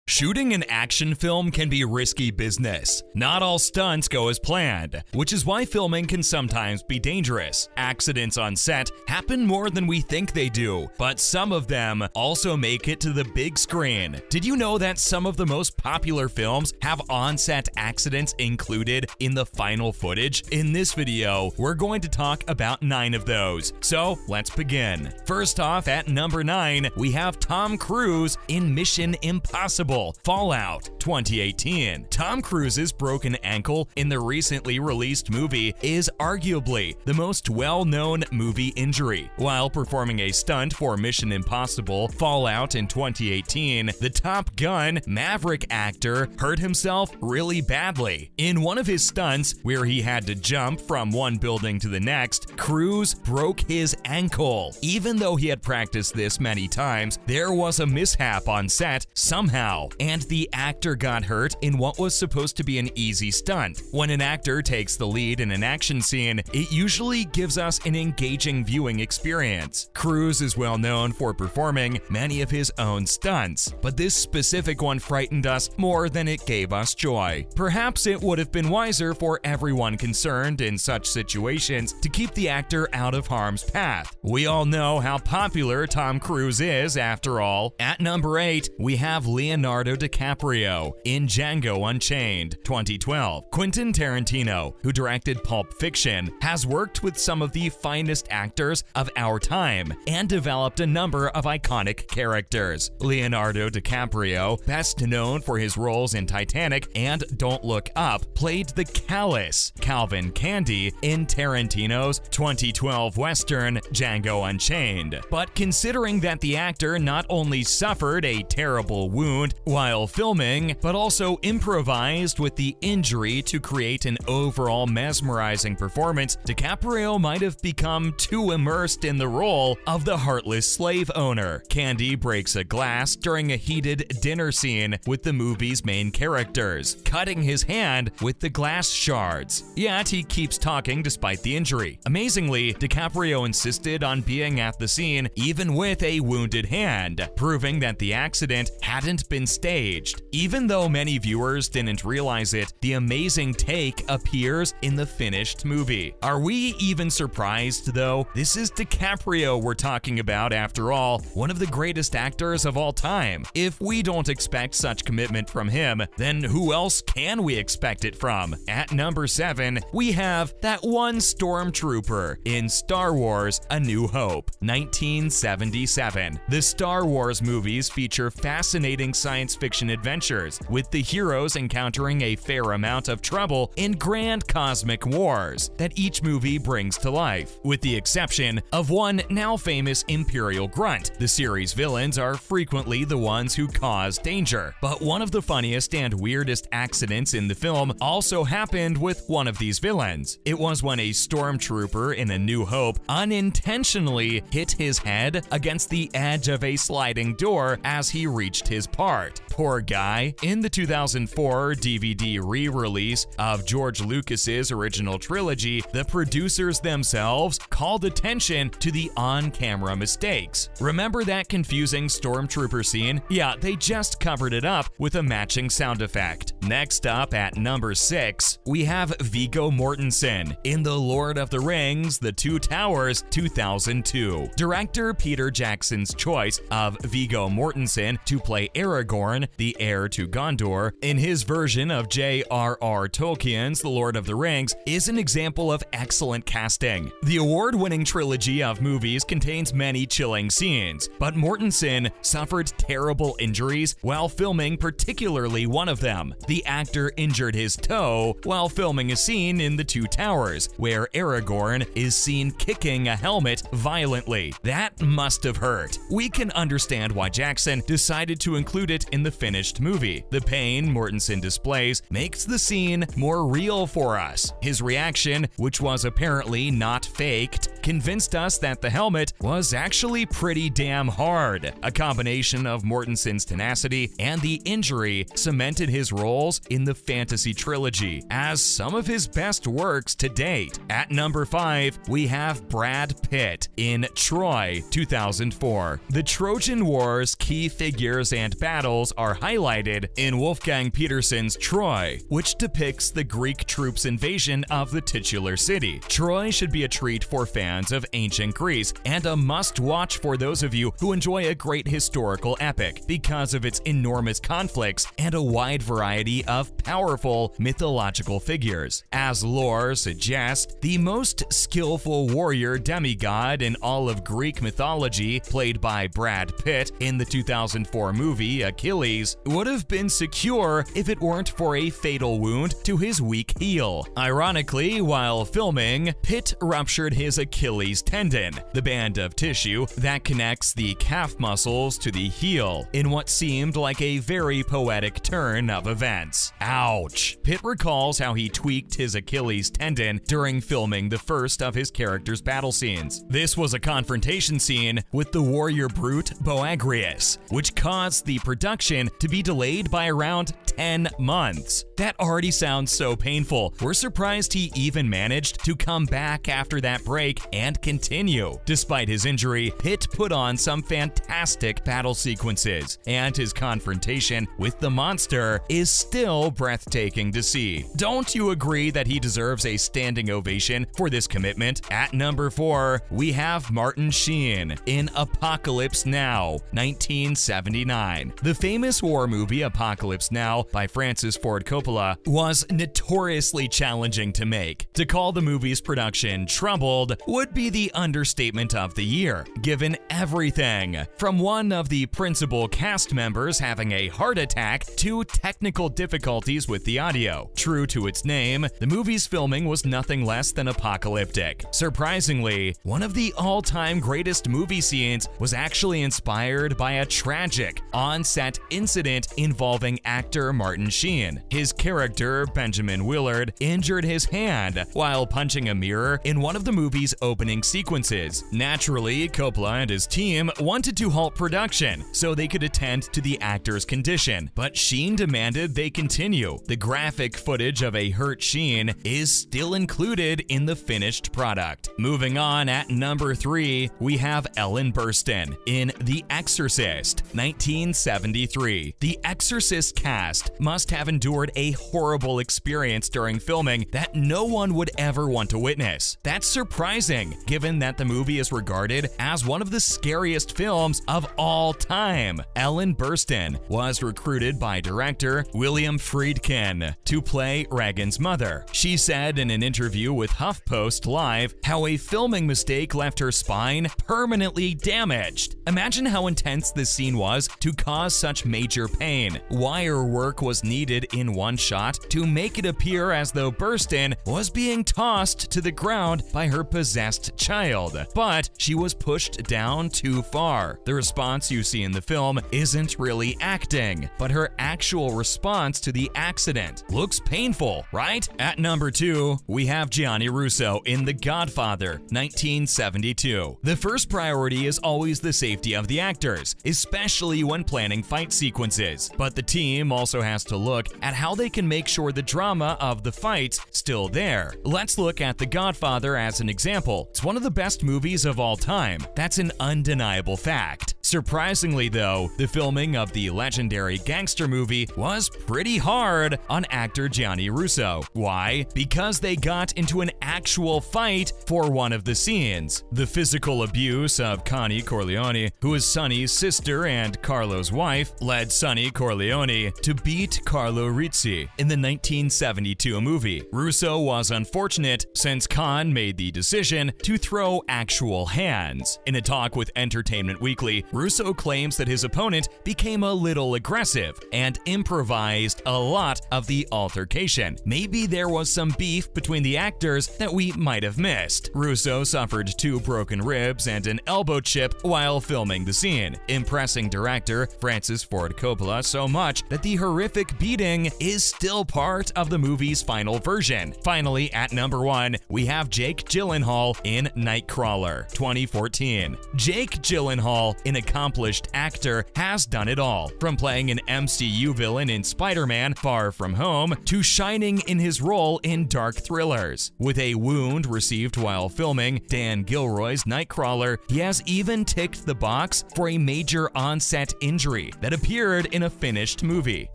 Shooting an action film can be risky business. Not all stunts go as planned, which is why filming can sometimes be dangerous. Accidents on set happen more than we think they do, but some of them also make it to the big screen. Did you know that some of the most popular films have on-set accidents included in the final footage? In this video, we're going to talk about 9 of those. So let's begin. First off, at number 9, we have Tom Cruise in Mission Impossible Fallout 2018. Tom Cruise's broken ankle in the recently released movie is arguably the most well-known movie injury. While performing a stunt for Mission Impossible Fallout in 2018, the Top Gun Maverick actor hurt himself really badly. In one of his stunts, where he had to jump from one building to the next, Cruise broke his ankle. Even though he had practiced this many times, there was a mishap on set somehow, and the actor got hurt in what was supposed to be an easy stunt. When an actor takes the lead in an action scene, it usually gives us an engaging viewing experience. Cruise is well known for performing many of his own stunts, but this specific one frightened us more than it gave us joy. Perhaps it would have been wiser for everyone concerned in such situations to keep the actor out of harm's path. We all know how popular Tom Cruise is after all. At number 8, we have Leonardo DiCaprio in Django Unchained 2012. Quentin Tarantino, who directed Pulp Fiction, has worked with some of the finest actors of our time and developed a number of iconic characters. Leonardo DiCaprio, best known for his roles in Titanic and Don't Look Up, played the callous Calvin Candie in Tarantino's 2012 Western Django Unchained. But considering that the actor not only suffered a terrible wound while filming, but also improvised with the injury to create an overall mesmerizing performance, DiCaprio might have become too immersed in the role of the heartless slave owner. Candie breaks a glass during a heated dinner scene with the movie's main characters, cutting his hand with the glass shards. Yet he keeps talking despite the injury. Amazingly, DiCaprio insisted on being at the scene even with a wounded hand, proving that the accident hadn't been staged. Even though many viewers didn't realize it, the amazing take appears in the finished movie. Are we even surprised though? This is DiCaprio we're talking about after all, one of the greatest actors of all time. If we don't expect such commitment from him, then who else can we expect it from? At number 7, we have that one stormtrooper in Star Wars: A New Hope 1977. The Star Wars movies feature fascinating science fiction adventures, with the heroes encountering a fair amount of trouble in grand cosmic wars that each movie brings to life. With the exception of one now famous Imperial grunt, the series villains are frequently the ones who cause danger. But one of the funniest and weirdest accidents in the film also happened with one of these villains. It was when a stormtrooper in A New Hope unintentionally hit his head against the edge of a sliding door as he reached his part. Poor guy. In the 2004 DVD re-release of George Lucas's original trilogy, the producers themselves called attention to the on-camera mistakes. Remember that confusing stormtrooper scene? Yeah, they just covered it up with a matching sound effect. Next up at number 6, we have Viggo Mortensen in The Lord of the Rings: The Two Towers 2002. Director Peter Jackson's choice of Viggo Mortensen to play Aragorn, the heir to Gondor, in his version of J.R.R. Tolkien's The Lord of the Rings is an example of excellent casting. The award-winning trilogy of movies contains many chilling scenes, but Mortensen suffered terrible injuries while filming, particularly one of them. The actor injured his toe while filming a scene in The Two Towers, where Aragorn is seen kicking a helmet violently. That must have hurt. We can understand why Jackson decided to include it in the finished movie. The pain Mortensen displays makes the scene more real for us. His reaction, which was apparently not faked, convinced us that the helmet was actually pretty damn hard. A combination of Mortensen's tenacity and the injury cemented his roles in the fantasy trilogy as some of his best works to date. At number 5, we have Brad Pitt in Troy 2004. The Trojan War's key figures and battles skills are highlighted in Wolfgang Petersen's Troy, which depicts the Greek troops' invasion of the titular city. Troy should be a treat for fans of ancient Greece and a must-watch for those of you who enjoy a great historical epic because of its enormous conflicts and a wide variety of powerful mythological figures. As lore suggests, the most skillful warrior demigod in all of Greek mythology, played by Brad Pitt in the 2004 movie Achilles, would have been secure if it weren't for a fatal wound to his weak heel. Ironically, while filming, Pitt ruptured his Achilles tendon, the band of tissue that connects the calf muscles to the heel, in what seemed like a very poetic turn of events. Ouch! Pitt recalls how he tweaked his Achilles tendon during filming the first of his character's battle scenes. This was a confrontation scene with the warrior brute Boagrius, which caused the production to be delayed by around 10 months. That already sounds so painful. We're surprised he even managed to come back after that break and continue. Despite his injury, Pitt put on some fantastic battle sequences, and his confrontation with the monster is still breathtaking to see. Don't you agree that he deserves a standing ovation for this commitment? At number 4, we have Martin Sheen in Apocalypse Now, 1979. The famous war movie Apocalypse Now by Francis Ford Coppola was notoriously challenging to make. To call the movie's production troubled would be the understatement of the year, given everything from one of the principal cast members having a heart attack to technical difficulties with the audio. True to its name, the movie's filming was nothing less than apocalyptic. Surprisingly, one of the all-time greatest movie scenes was actually inspired by a tragic on-set incident involving actor Martin Sheen. His character, Benjamin Willard, injured his hand while punching a mirror in one of the movie's opening sequences. Naturally, Coppola and his team wanted to halt production so they could attend to the actor's condition, but Sheen demanded they continue. The graphic footage of a hurt Sheen is still included in the finished product. Moving on, at number 3, we have Ellen Burstyn in The Exorcist, 1973. The Exorcist cast must have endured a horrible experience during filming that no one would ever want to witness. That's surprising, given that the movie is regarded as one of the scariest films of all time. Ellen Burstyn was recruited by director William Friedkin to play Regan's mother. She said in an interview with HuffPost Live how a filming mistake left her spine permanently damaged. Imagine how intense this scene was to cause such major pain. Wire work was needed in one shot to make it appear as though Burstyn was being tossed to the ground by her possessed child, but she was pushed down too far. The response you see in the film isn't really acting, but her actual response to the accident. Looks painful, right? At number 2, we have Gianni Russo in The Godfather, 1972. The first priority is always the safety of the actors, especially when planning fight sequences. But the team also has to look at how they can make sure the drama of the fight's still there. Let's look at The Godfather as an example. It's one of the best movies of all time. That's an undeniable fact. Surprisingly though, the filming of the legendary gangster movie was pretty hard on actor Gianni Russo. Why? Because they got into an actual fight for one of the scenes. The physical abuse of Connie Corleone, who is Sonny's sister and Carlo's wife, led Sonny Corleone to beat Carlo Rizzi in the 1972 movie. Russo was unfortunate since Con made the decision to throw actual hands. In a talk with Entertainment Weekly, Russo claims that his opponent became a little aggressive and improvised a lot of the altercation. Maybe there was some beef between the actors that we might have missed. Russo suffered 2 broken ribs and an elbow chip while filming the scene, impressing director Francis Ford Coppola so much that the horrific horrific beating is still part of the movie's final version. Finally, at number 1, we have Jake Gyllenhaal in Nightcrawler, 2014. Jake Gyllenhaal, an accomplished actor, has done it all, from playing an MCU villain in Spider-Man: Far From Home to shining in his role in dark thrillers. With a wound received while filming Dan Gilroy's Nightcrawler, he has even ticked the box for a major on-set injury that appeared in a finished movie.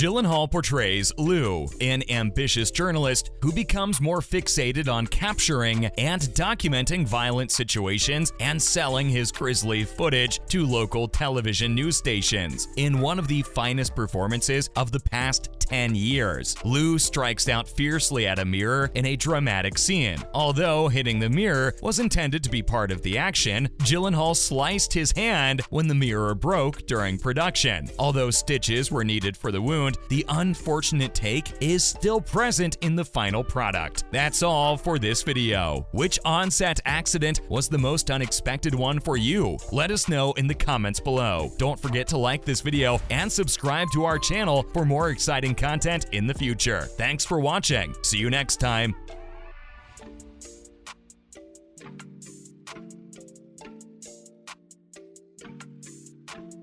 Gyllenhaal portrays Lou, an ambitious journalist who becomes more fixated on capturing and documenting violent situations and selling his grisly footage to local television news stations. In one of the finest performances of the past 10 years, Lou strikes out fiercely at a mirror in a dramatic scene. Although hitting the mirror was intended to be part of the action, Gyllenhaal sliced his hand when the mirror broke during production. Although stitches were needed for the wound, the unfortunate take is still present in the final product. That's all for this video. Which on-set accident was the most unexpected one for you? Let us know in the comments below. Don't forget to like this video and subscribe to our channel for more exciting content in the future. Thanks for watching. See you next time.